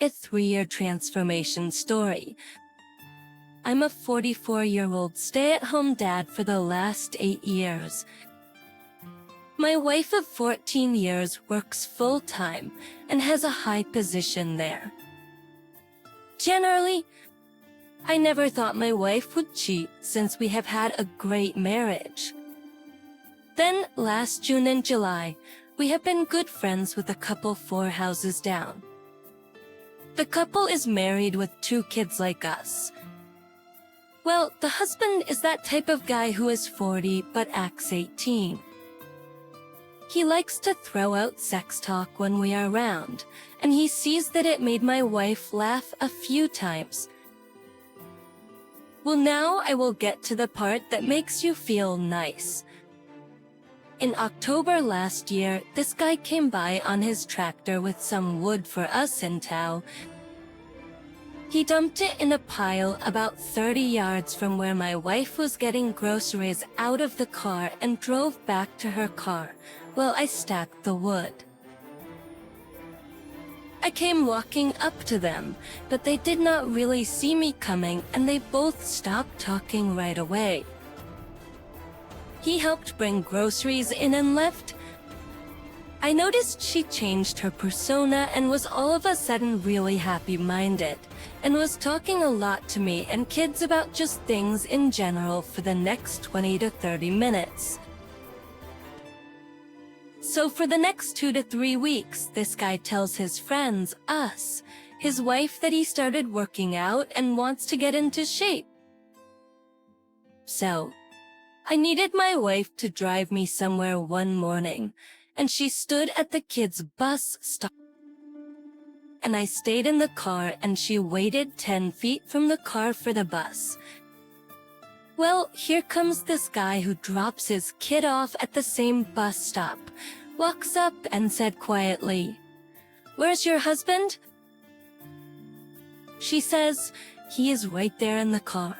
a 3-year transformation story. I'm a 44-year-old stay-at-home dad for the last 8 years. My wife of 14 years works full-time and has a high position there. Generally, I never thought my wife would cheat since we have had a great marriage. Then, last June and July, we have been good friends with a couple 4 houses down. The couple is married with 2 kids like us. Well, the husband is that type of guy who is 40 but acts 18. He likes to throw out sex talk when we are around, and he sees that it made my wife laugh a few times. Well, now I will get to the part that makes you feel nice. In October last year, this guy came by on his tractor with some wood for us in tow. He dumped it in a pile about 30 yards from where my wife was getting groceries out of the car and drove back to her car while I stacked the wood. I came walking up to them, but they did not really see me coming and they both stopped talking right away. He helped bring groceries in and left. I noticed she changed her persona and was all of a sudden really happy-minded, and was talking a lot to me and kids about just things in general for the next 20 to 30 minutes. So for the next 2 to 3 weeks, this guy tells his friends, us, his wife, that he started working out and wants to get into shape. So, I needed my wife to drive me somewhere one morning, and she stood at the kids' bus stop. And I stayed in the car and she waited 10 feet from the car for the bus. Well, here comes this guy who drops his kid off at the same bus stop, walks up and said quietly, "Where's your husband?" She says, "He is right there in the car."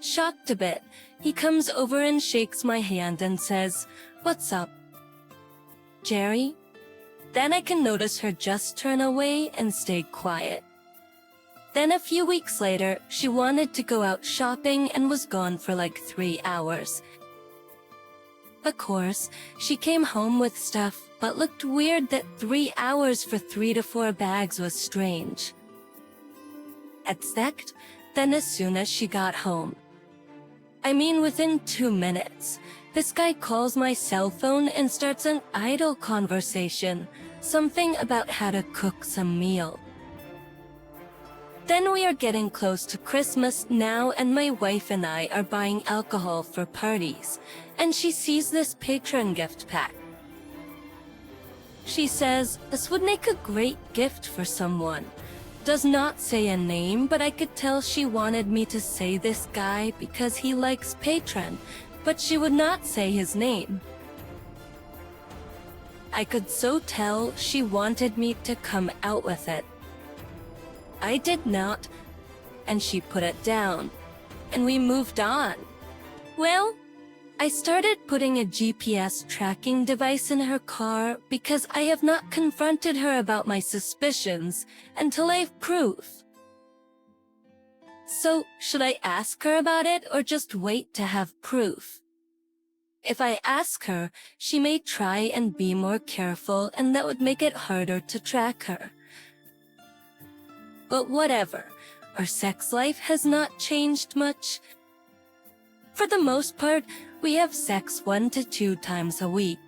Shocked a bit, he comes over and shakes my hand and says, "What's up, Jerry?" Then I can notice her just turn away and stay quiet. Then a few weeks later, she wanted to go out shopping and was gone for like 3 hours. Of course, she came home with stuff, but looked weird that 3 hours for 3 to 4 bags was strange. Exact, then as soon as she got home, I mean within 2 minutes, this guy calls my cell phone and starts an idle conversation, something about how to cook some meal. Then we are getting close to Christmas now and my wife and I are buying alcohol for parties, and she sees this patron gift pack. She says, "This would make a great gift for someone." Does not say a name, but I could tell she wanted me to say this guy because he likes patron, but she would not say his name. I could so tell she wanted me to come out with it. I did not, and she put it down, and we moved on. Well, I started putting a GPS tracking device in her car because I have not confronted her about my suspicions until I have proof. So, should I ask her about it or just wait to have proof? If I ask her, she may try and be more careful, and that would make it harder to track her. But whatever, our sex life has not changed much. For the most part, we have sex 1 to 2 times a week.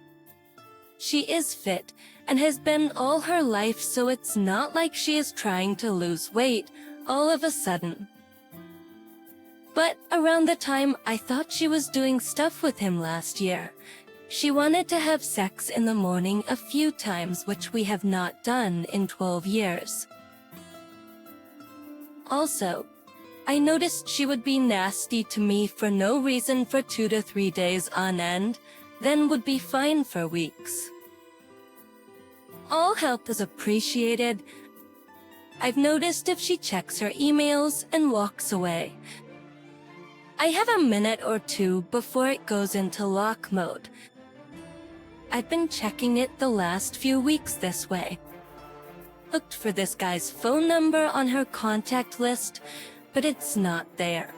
She is fit and has been all her life, so it's not like she is trying to lose weight all of a sudden. But around the time I thought she was doing stuff with him last year, she wanted to have sex in the morning a few times, which we have not done in 12 years. Also, I noticed she would be nasty to me for no reason for 2 to 3 days on end, then would be fine for weeks. All help is appreciated. I've noticed if she checks her emails and walks away. I have a minute or 2 before it goes into lock mode. I've been checking it the last few weeks this way. looked for this guy's phone number on her contact list, but it's not there.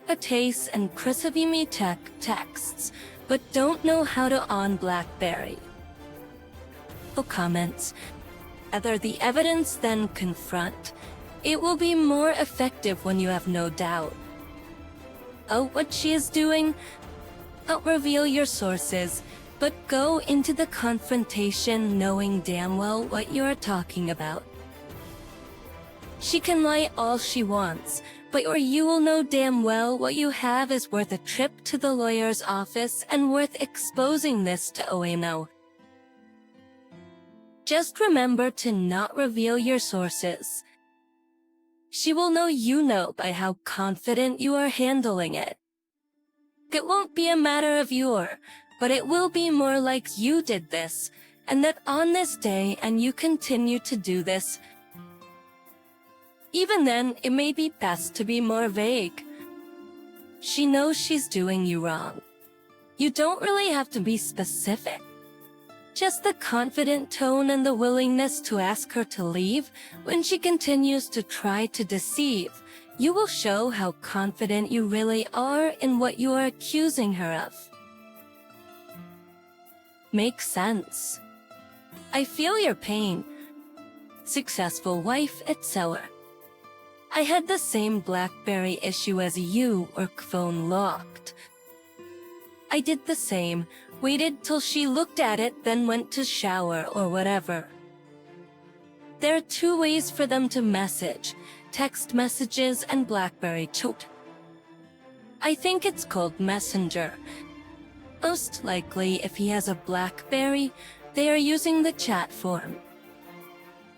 Atace and Krisavimi texts, but don't know how to on BlackBerry. Comments. Rather the evidence than confront. It will be more effective when you have no doubt. Oh, what she is doing? Don't reveal your sources, but go into the confrontation knowing damn well what you are talking about. She can lie all she wants, but you will know damn well what you have is worth a trip to the lawyer's office and worth exposing this to Oeno. Just remember to not reveal your sources. She will know you know by how confident you are handling it. It won't be a matter of but it will be more like you did this, and that on this day and you continue to do this. Even then, it may be best to be more vague. She knows she's doing you wrong. You don't really have to be specific. Just the confident tone and the willingness to ask her to leave when she continues to try to deceive. You will show how confident you really are in what you are accusing her of. Makes sense. I feel your pain. Successful wife, etc. I had the same BlackBerry issue as you, work phone locked. I did the same, waited till she looked at it, then went to shower or whatever. There are 2 ways for them to message, text messages and BlackBerry chat. I think it's called Messenger. Most likely, if he has a BlackBerry, they are using the chat form.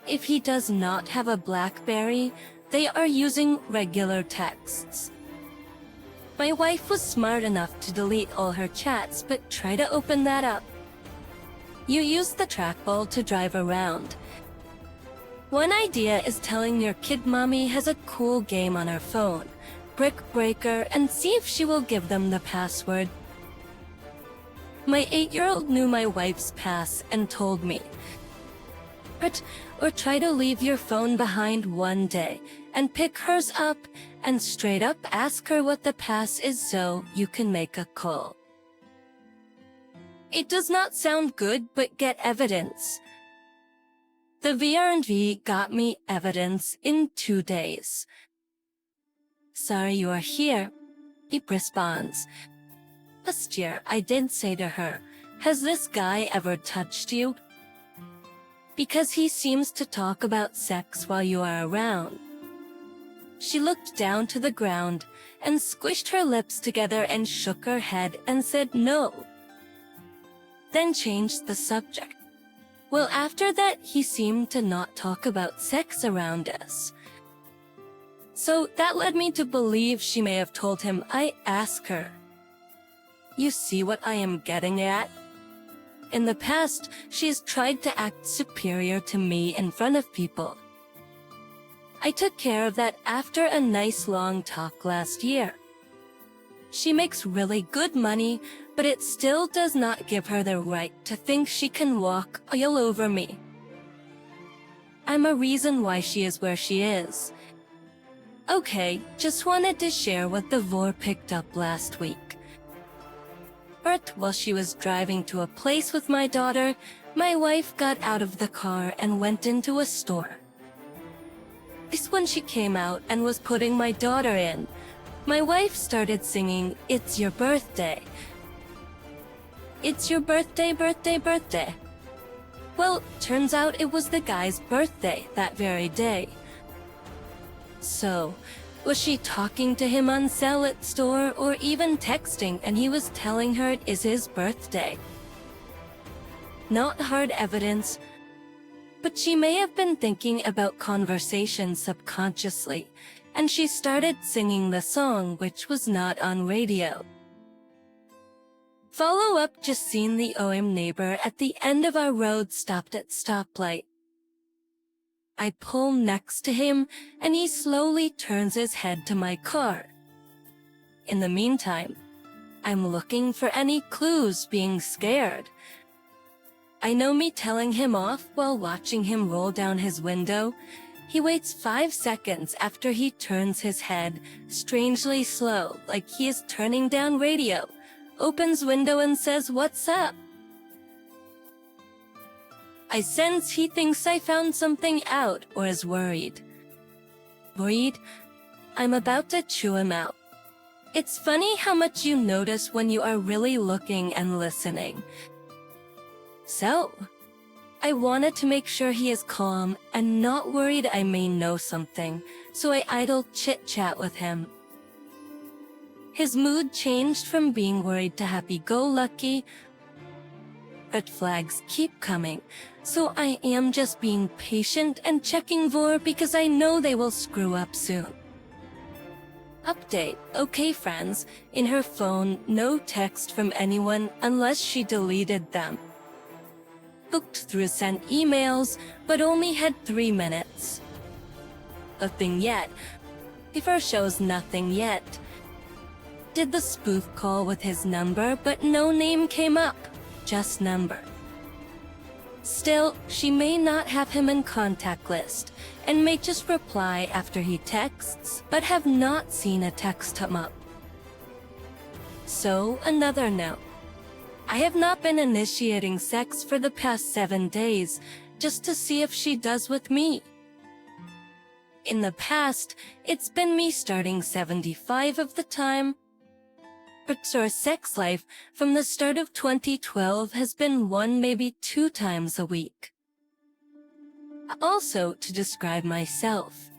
If he does not have a BlackBerry, they are using regular texts. My wife was smart enough to delete all her chats, but try to open that up. You use the trackball to drive around. One idea is telling your kid mommy has a cool game on her phone, Brick Breaker, and see if she will give them the password. My 8-year-old knew my wife's pass and told me. Or try to leave your phone behind one day and pick hers up and straight up ask her what the pass is so you can make a call. It does not sound good, but get evidence. The VRNV got me evidence in 2 days. Sorry you are here, he responds. Last year I did say to her, has this guy ever touched you? Because he seems to talk about sex while you are around. She looked down to the ground and squished her lips together and shook her head and said no. Then changed the subject. Well, after that, he seemed to not talk about sex around us. So that led me to believe she may have told him I asked her. You see what I am getting at? In the past, she has tried to act superior to me in front of people. I took care of that after a nice long talk last year. She makes really good money, but it still does not give her the right to think she can walk all over me. I'm a reason why she is where she is. Okay, just wanted to share what the VOR picked up last week. But while she was driving to a place with my daughter, my wife got out of the car and went into a store. This when she came out and was putting my daughter in, my wife started singing, "It's your birthday. It's your birthday, birthday, birthday." Well, turns out it was the guy's birthday that very day. So, was she talking to him on cell at store or even texting and he was telling her it is his birthday? Not hard evidence, but she may have been thinking about conversation subconsciously, and she started singing the song which was not on radio. Follow-up just seen the OM neighbor at the end of our road stopped at stoplight. I pull next to him and he slowly turns his head to my car. In the meantime, I'm looking for any clues, being scared. I know me telling him off while watching him roll down his window. He waits 5 seconds after he turns his head, strangely slow, like he is turning down radio, opens window and says, "What's up?" I sense he thinks I found something out or is worried. Worried? I'm about to chew him out. It's funny how much you notice when you are really looking and listening. So, I wanted to make sure he is calm and not worried I may know something, so I idle chit-chat with him. His mood changed from being worried to happy-go-lucky. Red flags keep coming, so I am just being patient and checking Vor because I know they will screw up soon. Update. Okay, friends. In her phone, no text from anyone unless she deleted them. Looked through sent emails, but only had 3 minutes. Nothing yet. Fever shows nothing yet. Did the spoof call with his number, but no name came up, just number. Still, she may not have him in contact list, and may just reply after he texts, but have not seen a text come up. So, another note. I have not been initiating sex for the past 7 days, just to see if she does with me. In the past, it's been me starting 75 of the time. Our sex life from the start of 2012 has been 1, maybe 2 times a week. Also, to describe myself,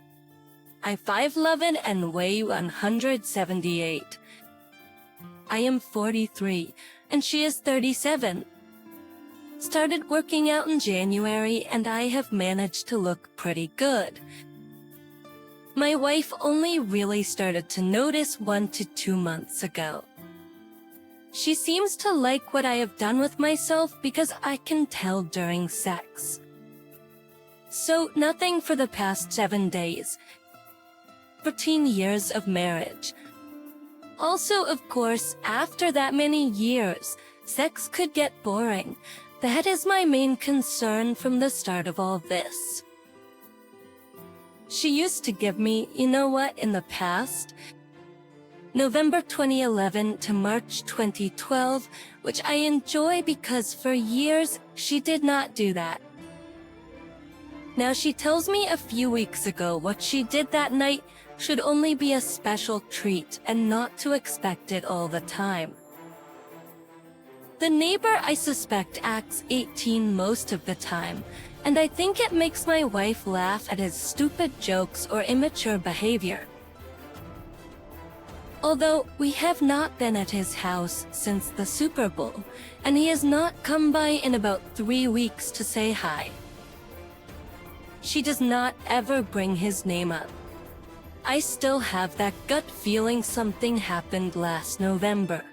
I'm 5'11" and weigh 178. I am 43, and she is 37. Started working out in January, and I have managed to look pretty good. My wife only really started to notice 1 to 2 months ago. She seems to like what I have done with myself because I can tell during sex. So, nothing for the past 7 days. 14 years of marriage. Also, of course, after that many years, sex could get boring. That is my main concern from the start of all this. She used to give me, you know what, in the past? November 2011 to March 2012, which I enjoy because for years, she did not do that. Now she tells me a few weeks ago what she did that night should only be a special treat and not to expect it all the time. The neighbor, I suspect, acts 18 most of the time, and I think it makes my wife laugh at his stupid jokes or immature behavior. Although we have not been at his house since the Super Bowl, and he has not come by in about 3 weeks to say hi. She does not ever bring his name up. I still have that gut feeling something happened last November.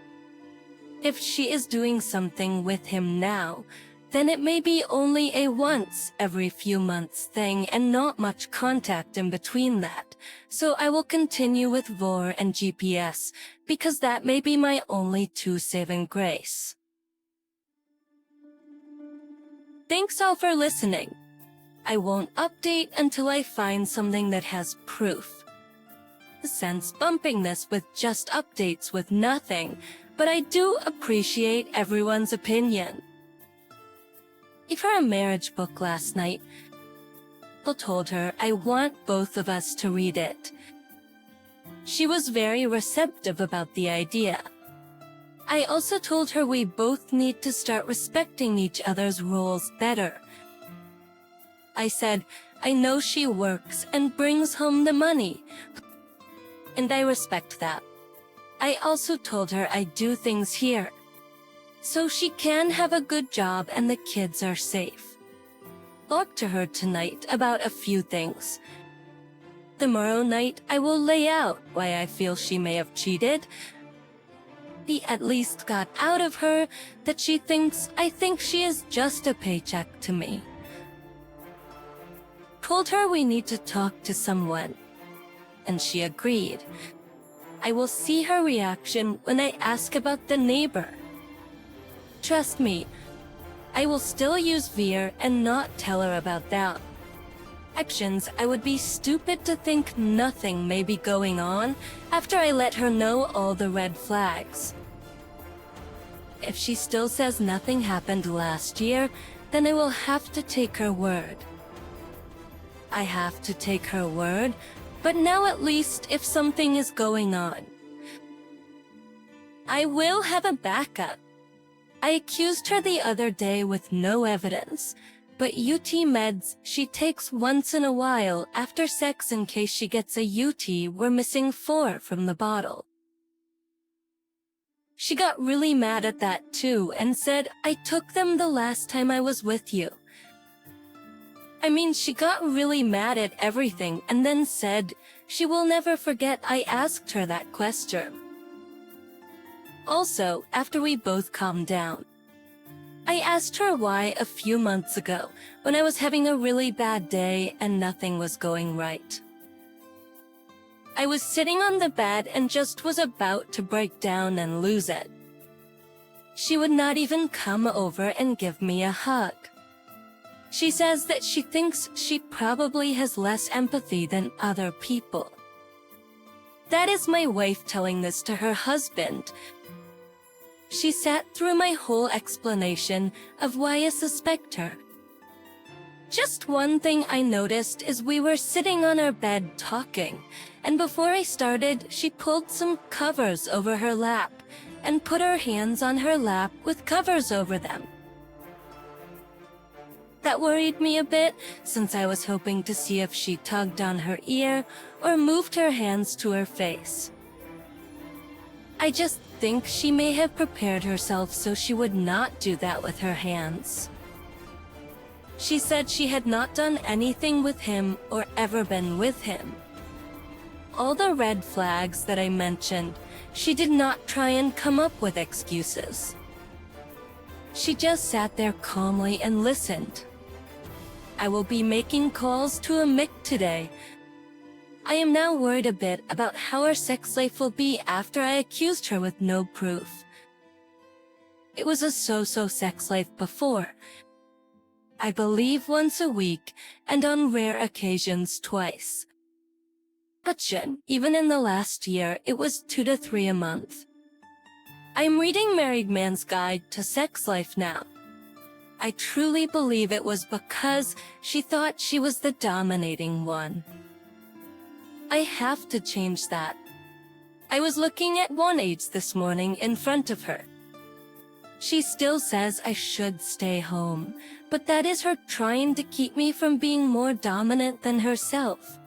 If she is doing something with him now, then it may be only a once every few months thing and not much contact in between that. So I will continue with Vor and GPS, because that may be my only 2 saving grace. Thanks all for listening. I won't update until I find something that has proof. Since bumping this with just updates with nothing, but I do appreciate everyone's opinion. If her a marriage book last night, I told her I want both of us to read it. She was very receptive about the idea. I also told her we both need to start respecting each other's roles better. I said, I know she works and brings home the money, and I respect that. I also told her I do things here, so she can have a good job and the kids are safe. Talk to her tonight about a few things. Tomorrow night, I will lay out why I feel she may have cheated. He at least got out of her that she thinks I think she is just a paycheck to me. Told her we need to talk to someone, and she agreed. I will see her reaction when I ask about the neighbor. Trust me, I will still use Veer and not tell her about that. Actions, I would be stupid to think nothing may be going on after I let her know all the red flags. If she still says nothing happened last year, then I will have to take her word. I have to take her word, but now at least if something is going on, I will have a backup. I accused her the other day with no evidence, but UT meds she takes once in a while after sex in case she gets a UT were missing 4 from the bottle. She got really mad at that too and said, I took them the last time I was with you. I mean, she got really mad at everything and then said she will never forget I asked her that question. Also, after we both calmed down, I asked her why a few months ago, when I was having a really bad day and nothing was going right, I was sitting on the bed and just was about to break down and lose it. She would not even come over and give me a hug. She says that she thinks she probably has less empathy than other people. That is my wife telling this to her husband. She sat through my whole explanation of why I suspect her. Just one thing I noticed is we were sitting on our bed talking, and before I started, she pulled some covers over her lap and put her hands on her lap with covers over them. That worried me a bit, since I was hoping to see if she tugged on her ear or moved her hands to her face. I just think she may have prepared herself so she would not do that with her hands. She said she had not done anything with him or ever been with him. All the red flags that I mentioned, she did not try and come up with excuses. She just sat there calmly and listened. I will be making calls to a Mick today. I am now worried a bit about how her sex life will be after I accused her with no proof. It was a so-so sex life before. I believe once a week, and on rare occasions twice. But even in the last year, it was 2 to 3 a month. I'm reading Married Man's Guide to Sex Life now. I truly believe it was because she thought she was the dominating one. I have to change that. I was looking at 1H this morning in front of her. She still says I should stay home, but that is her trying to keep me from being more dominant than herself.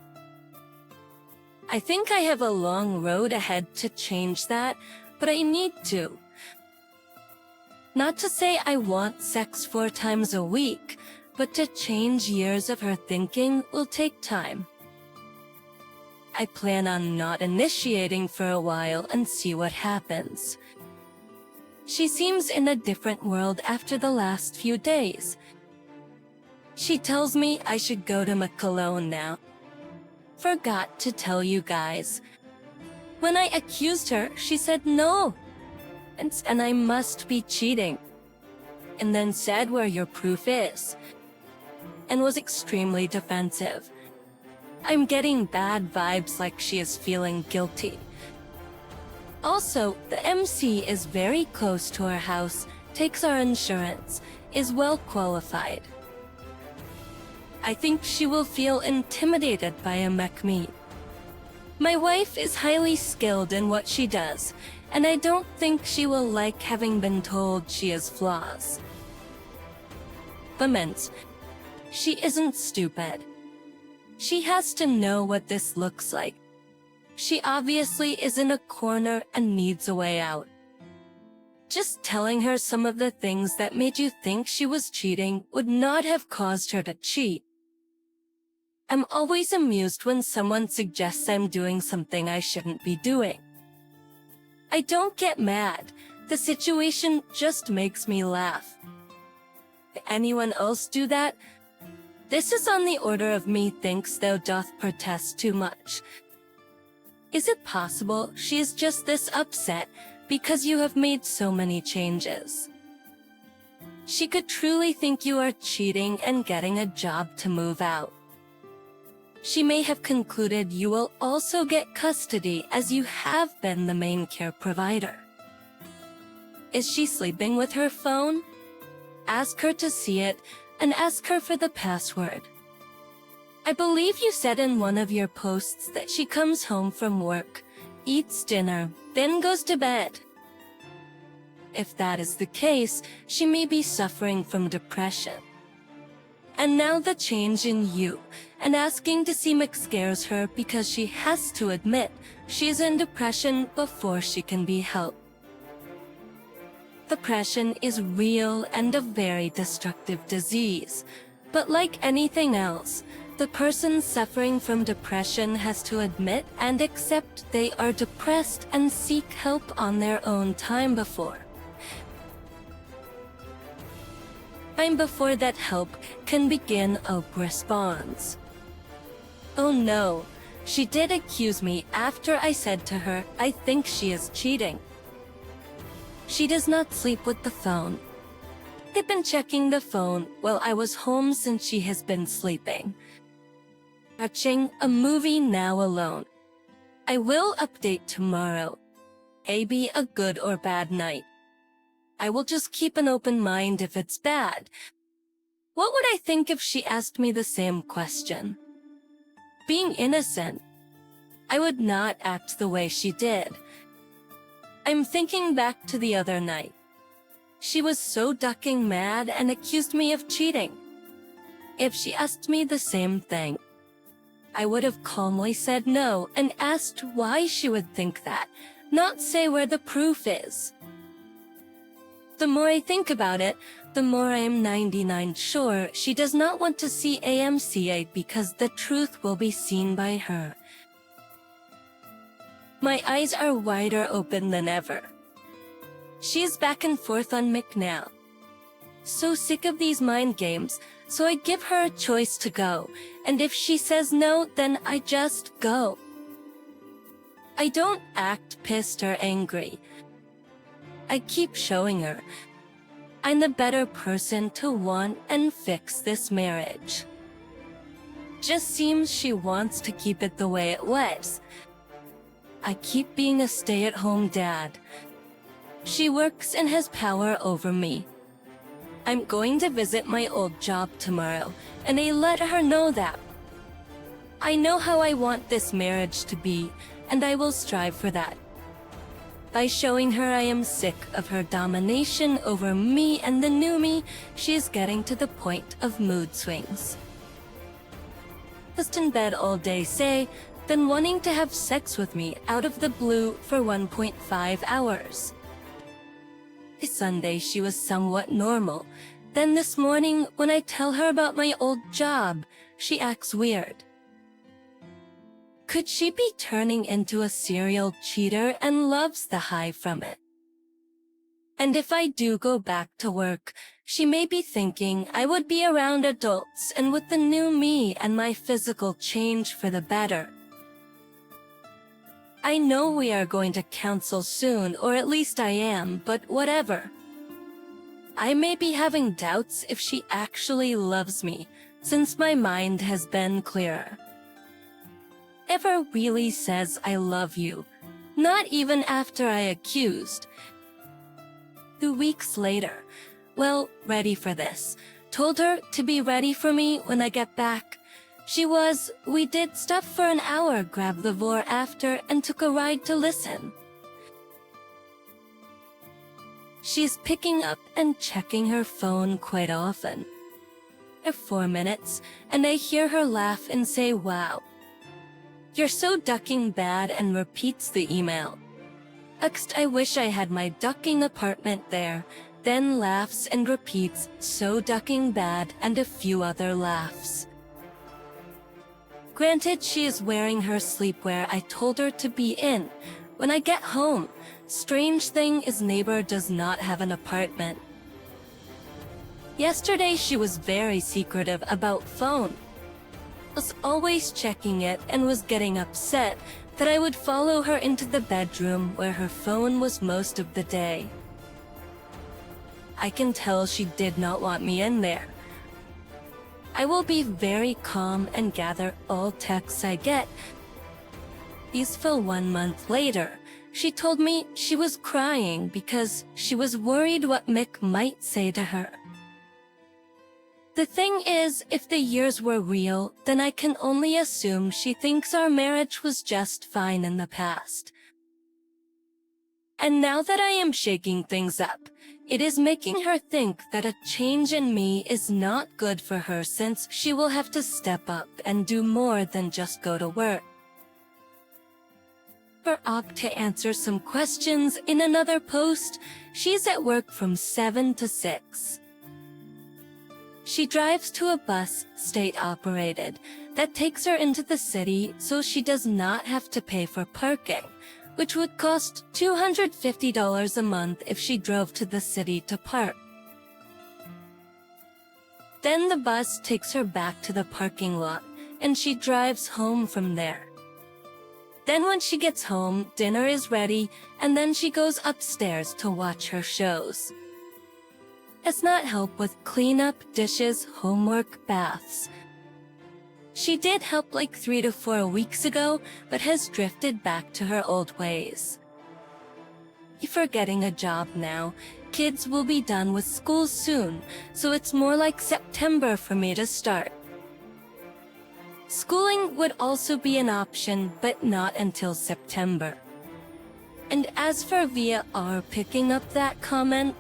I think I have a long road ahead to change that, but I need to. Not to say I want sex 4 times a week, but to change years of her thinking will take time. I plan on not initiating for a while and see what happens. She seems in a different world after the last few days. She tells me I should go to McCologne now. Forgot to tell you guys. When I accused her, she said no. And I must be cheating. And then said where your proof is. And was extremely defensive. I'm getting bad vibes like she is feeling guilty. Also, the MC is very close to our house, takes our insurance, is well qualified. I think she will feel intimidated by a mech meet. My wife is highly skilled in what she does, and I don't think she will like having been told she has flaws. But she isn't stupid. She has to know what this looks like. She obviously is in a corner and needs a way out. Just telling her some of the things that made you think she was cheating would not have caused her to cheat. I'm always amused when someone suggests I'm doing something I shouldn't be doing. I don't get mad. The situation just makes me laugh. Did anyone else do that? This is on the order of me thinks thou doth protest too much. Is it possible she is just this upset because you have made so many changes? She could truly think you are cheating and getting a job to move out. She may have concluded you will also get custody as you have been the main care provider. Is she sleeping with her phone? Ask her to see it and ask her for the password. I believe you said in one of your posts that she comes home from work, eats dinner, then goes to bed. If that is the case, she may be suffering from depression. And now the change in you and asking to see Mick scares her because she has to admit she's in depression before she can be helped. Depression is real and a very destructive disease, but like anything else, the person suffering from depression has to admit and accept they are depressed and seek help on their own time before that help can begin. Oak responds. Oh no, she did accuse me after I said to her I think she is cheating. She does not sleep with the phone. I've been checking the phone while I was home since she has been sleeping. Watching a movie now alone. I will update tomorrow. Maybe a good or bad night. I will just keep an open mind if it's bad. What would I think if she asked me the same question? Being innocent, I would not act the way she did. I'm thinking back to the other night. She was so ducking mad and accused me of cheating. If she asked me the same thing, I would have calmly said no and asked why she would think that, not say where the proof is. The more I think about it, the more I am 99% sure she does not want to see AMCA because the truth will be seen by her. My eyes are wider open than ever. She is back and forth on Mick now. So sick of these mind games, so I give her a choice to go, and if she says no, then I just go. I don't act pissed or angry. I keep showing her I'm the better person to want and fix this marriage. Just seems she wants to keep it the way it was. I keep being a stay-at-home dad. She works and has power over me. I'm going to visit my old job tomorrow, and I let her know that. I know how I want this marriage to be, and I will strive for that. By showing her I am sick of her domination over me and the new me, she is getting to the point of mood swings. Just in bed all day, say, then wanting to have sex with me out of the blue for 1.5 hours. Sunday she was somewhat normal. Then this morning, when I tell her about my old job, she acts weird. Could she be turning into a serial cheater and loves the high from it? And if I do go back to work, she may be thinking I would be around adults and with the new me and my physical change for the better. I know we are going to counsel soon, or at least I am, but whatever. I may be having doubts if she actually loves me, since my mind has been clearer. Ever really says I love you, not even after I accused. 2 weeks later, well, ready for this, told her to be ready for me when I get back. We did stuff for an hour, grabbed the vor after, and took a ride to listen. She's picking up and checking her phone quite often. 4 minutes, and I hear her laugh and say, wow. You're so ducking bad, and repeats the email. Next, I wish I had my ducking apartment there, then laughs and repeats, so ducking bad, and a few other laughs. Granted, she is wearing her sleepwear I told her to be in. When I get home, strange thing is neighbor does not have an apartment. Yesterday she was very secretive about phone. Was always checking it and was getting upset that I would follow her into the bedroom where her phone was most of the day. I can tell she did not want me in there. I will be very calm and gather all texts I get. Peaceful 1 month later, she told me she was crying because she was worried what Mick might say to her. The thing is, if the years were real, then I can only assume she thinks our marriage was just fine in the past. And now that I am shaking things up, it is making her think that a change in me is not good for her, since she will have to step up and do more than just go to work. For Ok to answer some questions in another post, she's at work from 7 to 6. She drives to a bus, state-operated, that takes her into the city so she does not have to pay for parking, which would cost $250 a month if she drove to the city to park. Then the bus takes her back to the parking lot, and she drives home from there. Then when she gets home, dinner is ready, and then she goes upstairs to watch her shows. Does not help with cleanup, dishes, homework, baths. She did help like 3 to 4 weeks ago, but has drifted back to her old ways. For getting a job now, kids will be done with school soon, so it's more like September for me to start. Schooling would also be an option, but not until September. And as for VR picking up that comment,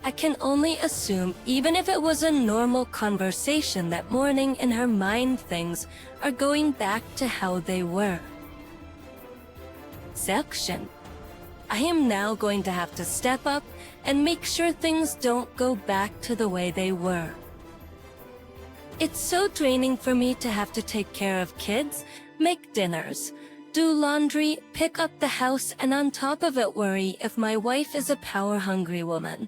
I can only assume, even if it was a normal conversation that morning, in her mind things are going back to how they were. Section. I am now going to have to step up and make sure things don't go back to the way they were. It's so draining for me to have to take care of kids, make dinners, do laundry, pick up the house, and on top of it worry if my wife is a power-hungry woman.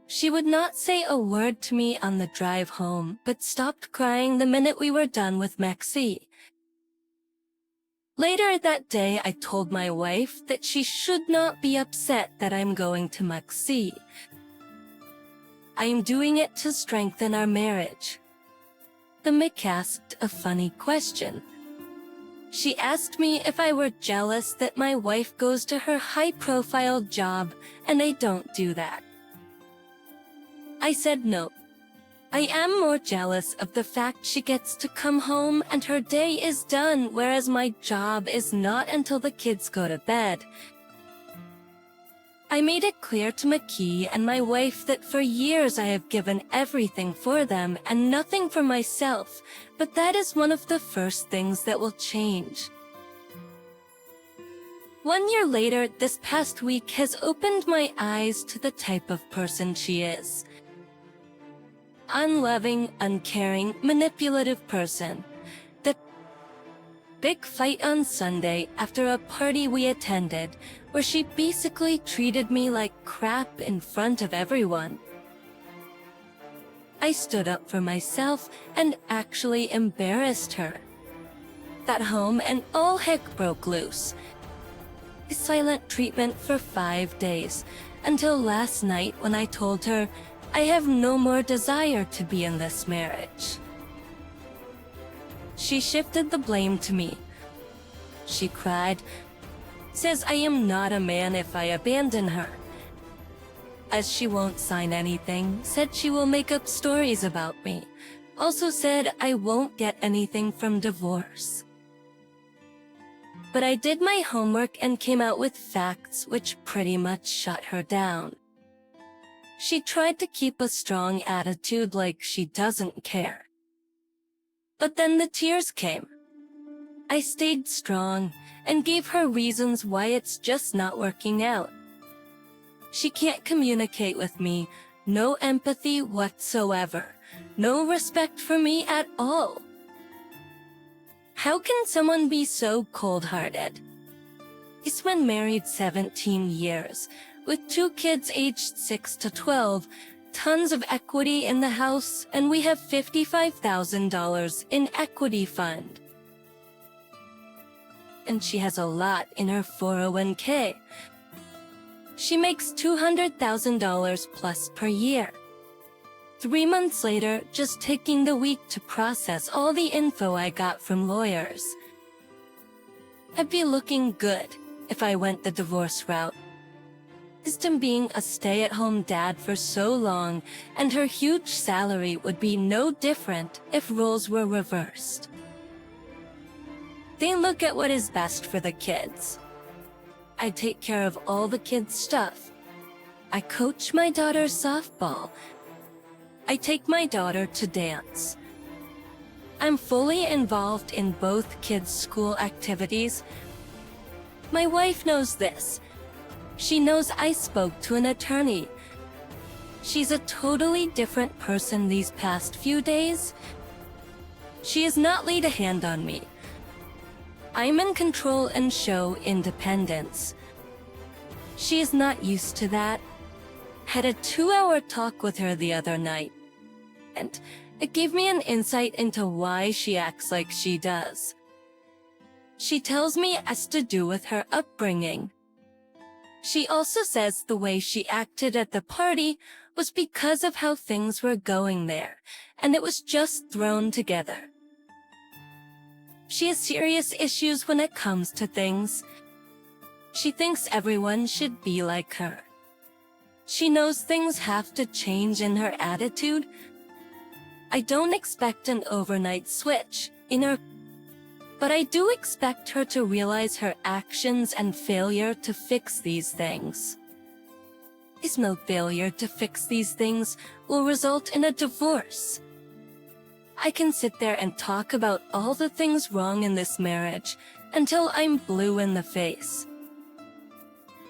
She would not say a word to me on the drive home, but stopped crying the minute we were done with Maxie. Later that day, I told my wife that she should not be upset that I'm going to Maxie. I am doing it to strengthen our marriage. The Mick asked a funny question. She asked me if I were jealous that my wife goes to her high-profile job and I don't do that. I said no. I am more jealous of the fact she gets to come home and her day is done, whereas my job is not until the kids go to bed. I made it clear to McKee and my wife that for years I have given everything for them and nothing for myself, but that is one of the first things that will change. 1 year later, this past week has opened my eyes to the type of person she is. Unloving, uncaring, manipulative person. The big fight on Sunday after a party we attended, where she basically treated me like crap in front of everyone. I stood up for myself and actually embarrassed her. Got home and all heck broke loose. Silent treatment for 5 days, until last night when I told her I have no more desire to be in this marriage. She shifted the blame to me. She cried, says I am not a man if I abandon her. As she won't sign anything, said she will make up stories about me. Also said I won't get anything from divorce. But I did my homework and came out with facts which pretty much shut her down. She tried to keep a strong attitude like she doesn't care. But then the tears came. I stayed strong and gave her reasons why it's just not working out. She can't communicate with me, no empathy whatsoever, no respect for me at all. How can someone be so cold-hearted? He's been married 17 years, with 2 kids aged 6 to 12, tons of equity in the house, and we have $55,000 in equity fund. And she has a lot in her 401k. She makes $200,000 plus per year. 3 months later, just taking the week to process all the info I got from lawyers. I'd be looking good if I went the divorce route. Wisdom being a stay-at-home dad for so long, and her huge salary would be no different if roles were reversed. They look at what is best for the kids. I take care of all the kids' stuff. I coach my daughter's softball. I take my daughter to dance. I'm fully involved in both kids' school activities. My wife knows this. She knows I spoke to an attorney. She's a totally different person these past few days. She has not laid a hand on me. I'm in control and show independence. She is not used to that. Had a 2-hour talk with her the other night, and it gave me an insight into why she acts like she does. She tells me it has to do with her upbringing. She also says the way she acted at the party was because of how things were going there, and it was just thrown together. She has serious issues when it comes to things. She thinks everyone should be like her. She knows things have to change in her attitude. I don't expect an overnight switch in her, but I do expect her to realize her actions and failure to fix these things. Is no failure to fix these things will result in a divorce. I can sit there and talk about all the things wrong in this marriage until I'm blue in the face.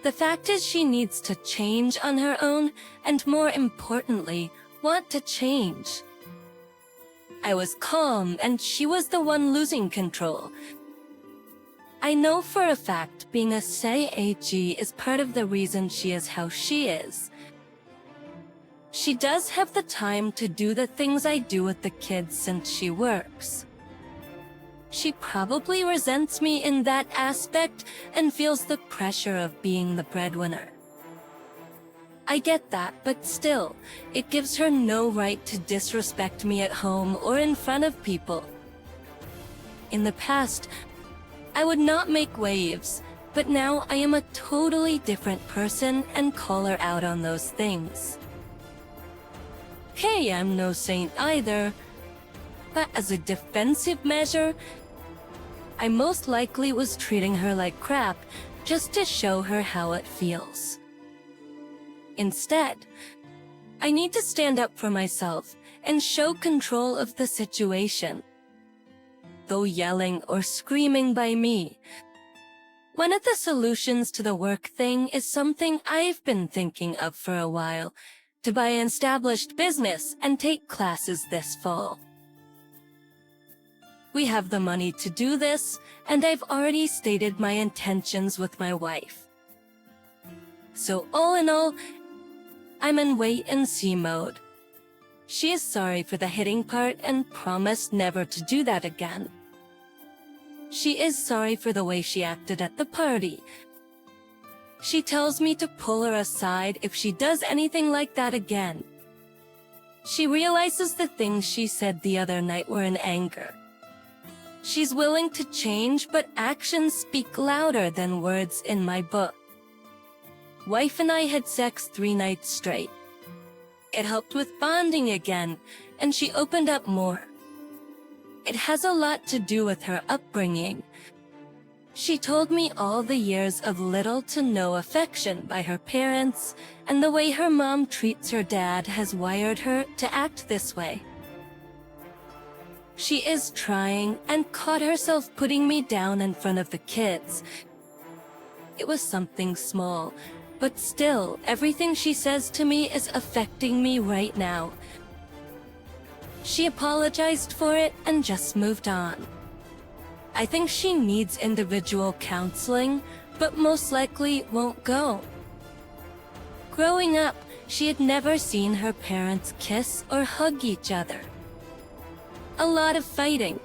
The fact is she needs to change on her own and, more importantly, want to change. I was calm and she was the one losing control. I know for a fact being a SAG is part of the reason she is how she is. She does have the time to do the things I do with the kids since she works. She probably resents me in that aspect and feels the pressure of being the breadwinner. I get that, but still, it gives her no right to disrespect me at home or in front of people. In the past, I would not make waves, but now I am a totally different person and call her out on those things. Hey, I'm no saint either, but as a defensive measure, I most likely was treating her like crap just to show her how it feels. Instead, I need to stand up for myself and show control of the situation. Though yelling or screaming by me. One of the solutions to the work thing is something I've been thinking of for a while, to buy an established business and take classes this fall. We have the money to do this, and I've already stated my intentions with my wife. So all in all, I'm in wait-and-see mode. She is sorry for the hitting part and promised never to do that again. She is sorry for the way she acted at the party. She tells me to pull her aside if she does anything like that again. She realizes the things she said the other night were in anger. She's willing to change, but actions speak louder than words in my book. Wife and I had sex 3 nights straight. It helped with bonding again, and she opened up more. It has a lot to do with her upbringing. She told me all the years of little to no affection by her parents, and the way her mom treats her dad has wired her to act this way. She is trying and caught herself putting me down in front of the kids. It was something small, but still, everything she says to me is affecting me right now. She apologized for it and just moved on. I think she needs individual counseling, but most likely won't go. Growing up, she had never seen her parents kiss or hug each other. A lot of fighting.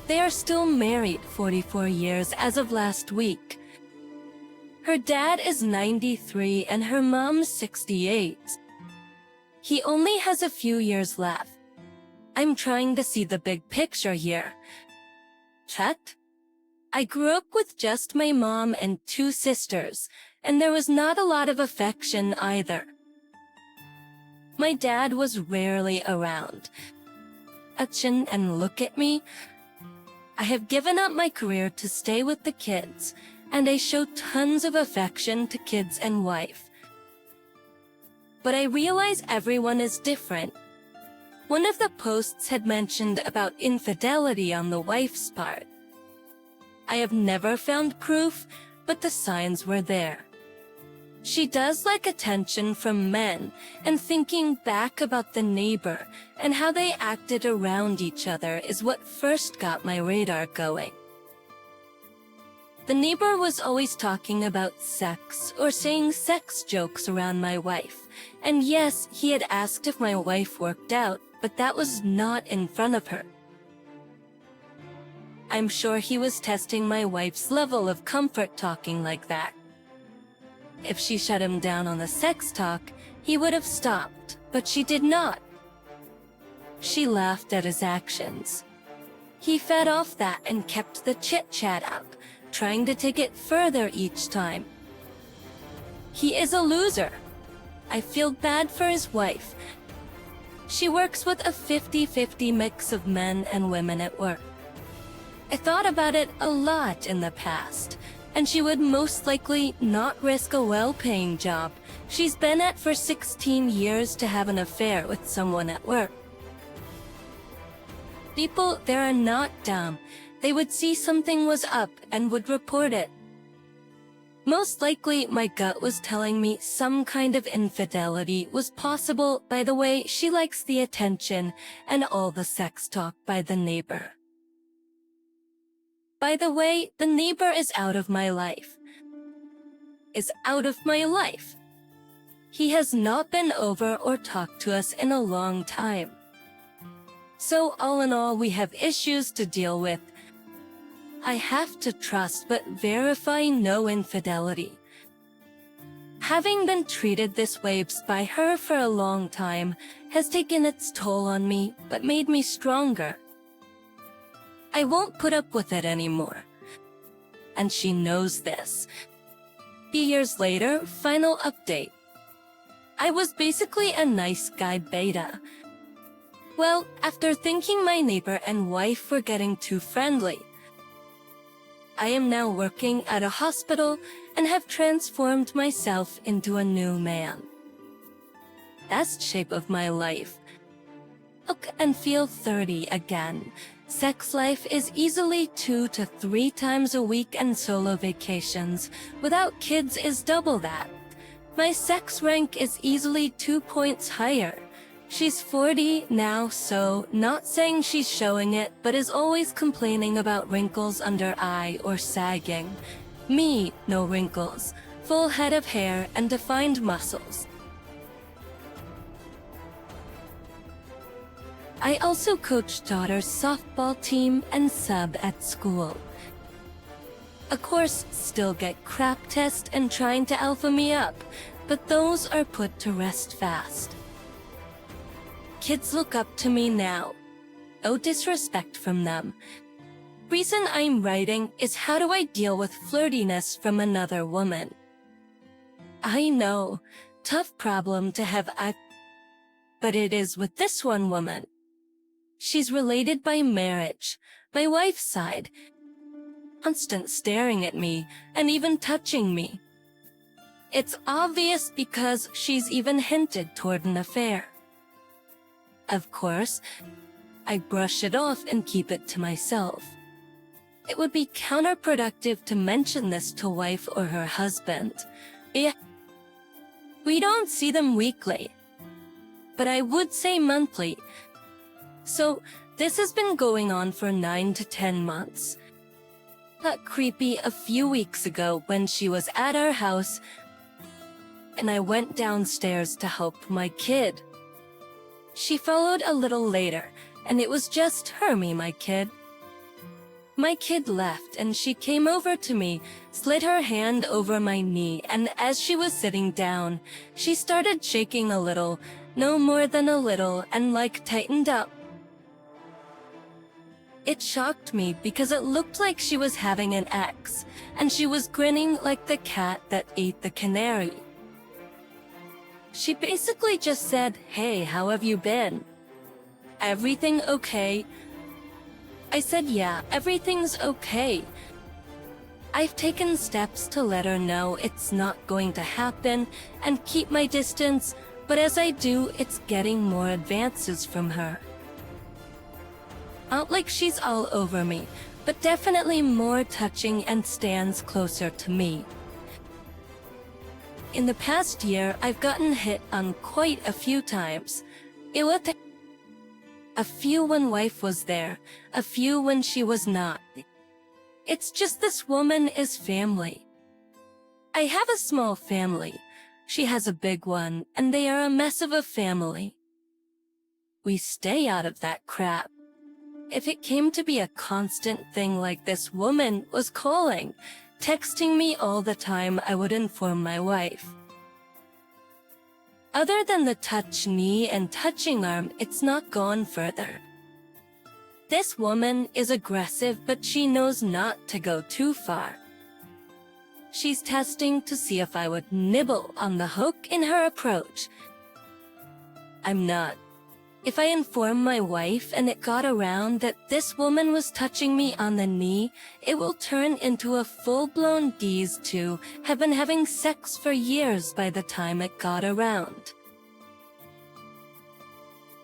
They are still married 44 years as of last week. Her dad is 93 and her mom's 68. He only has a few years left. I'm trying to see the big picture here. Chet? I grew up with just my mom and 2 sisters, and there was not a lot of affection either. My dad was rarely around. Chin and look at me. I have given up my career to stay with the kids, and I show tons of affection to kids and wife. But I realize everyone is different. One of the posts had mentioned about infidelity on the wife's part. I have never found proof, but the signs were there. She does like attention from men, and thinking back about the neighbor and how they acted around each other is what first got my radar going. The neighbor was always talking about sex or saying sex jokes around my wife, and yes, he had asked if my wife worked out, but that was not in front of her. I'm sure he was testing my wife's level of comfort talking like that. If she shut him down on the sex talk, he would have stopped, but she did not. She laughed at his actions. He fed off that and kept the chit-chat up, trying to take it further each time. He is a loser. I feel bad for his wife. She works with a 50-50 mix of men and women at work. I thought about it a lot in the past, and she would most likely not risk a well-paying job she's been at for 16 years to have an affair with someone at work. People there are not dumb. They would see something was up and would report it. Most likely, my gut was telling me some kind of infidelity was possible by the way she likes the attention and all the sex talk by the neighbor. By the way, the neighbor is out of my life. Is out of my life. He has not been over or talked to us in a long time. So all in all, we have issues to deal with. I have to trust but verify no infidelity. Having been treated this way by her for a long time has taken its toll on me but made me stronger. I won't put up with it anymore. And she knows this. Years later, final update. I was basically a nice guy beta. Well, after thinking my neighbor and wife were getting too friendly, I am now working at a hospital and have transformed myself into a new man. That's the shape of my life. Look and feel 30 again. Sex life is easily 2 to 3 times a week, and solo vacations without kids is double that. My sex rank is easily 2 points higher. She's 40 now, so not saying she's showing it, but is always complaining about wrinkles under eye or sagging. Me, no wrinkles, full head of hair and defined muscles. I also coach daughter's softball team and sub at school. Of course, still get crap test and trying to alpha me up, but those are put to rest fast. Kids look up to me now. No disrespect from them. Reason I'm writing is how do I deal with flirtiness from another woman? I know, tough problem to have but it is with this one woman. She's related by marriage, my wife's side. Constant staring at me and even touching me. It's obvious because she's even hinted toward an affair. Of course, I brush it off and keep it to myself. It would be counterproductive to mention this to wife or her husband. We don't see them weekly, but I would say monthly. So, this has been going on for 9 to 10 months. Got creepy a few weeks ago when she was at our house, and I went downstairs to help my kid. She followed a little later, and it was just her, me, my kid. My kid left and she came over to me, slid her hand over my knee, and as she was sitting down, she started shaking a little, no more than a little, and like tightened up. It shocked me because it looked like she was having an ex, and she was grinning like the cat that ate the canary. She basically just said, "Hey, how have you been? Everything okay?" I said, "Yeah, everything's okay." I've taken steps to let her know it's not going to happen and keep my distance, but as I do, it's getting more advances from her. Not like she's all over me, but definitely more touching and stands closer to me. In the past year, I've gotten hit on quite a few times. It was a few when wife was there, a few when she was not. It's just this woman is family. I have a small family. She has a big one, and they are a mess of a family. We stay out of that crap. If it came to be a constant thing like this woman was calling, texting me all the time, I would inform my wife. Other than the touch knee and touching arm, it's not gone further. This woman is aggressive, but she knows not to go too far. She's testing to see if I would nibble on the hook in her approach. I'm not. If I inform my wife and it got around that this woman was touching me on the knee, it will turn into a full-blown "These two have been having sex for years" by the time it got around.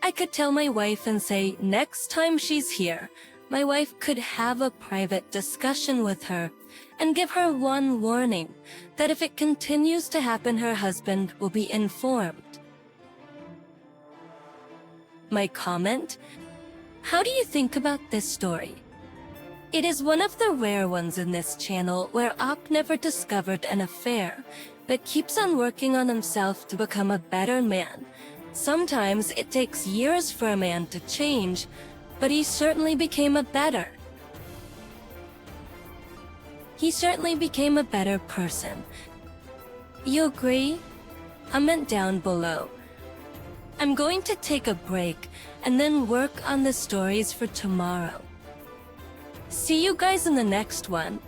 I could tell my wife and say, next time she's here, my wife could have a private discussion with her and give her one warning, that if it continues to happen, her husband will be informed. My comment? How do you think about this story? It is one of the rare ones in this channel where Op never discovered an affair, but keeps on working on himself to become a better man. Sometimes it takes years for a man to change, but he certainly became a better. He certainly became a better person. You agree? Comment down below. I'm going to take a break and then work on the stories for tomorrow. See you guys in the next one.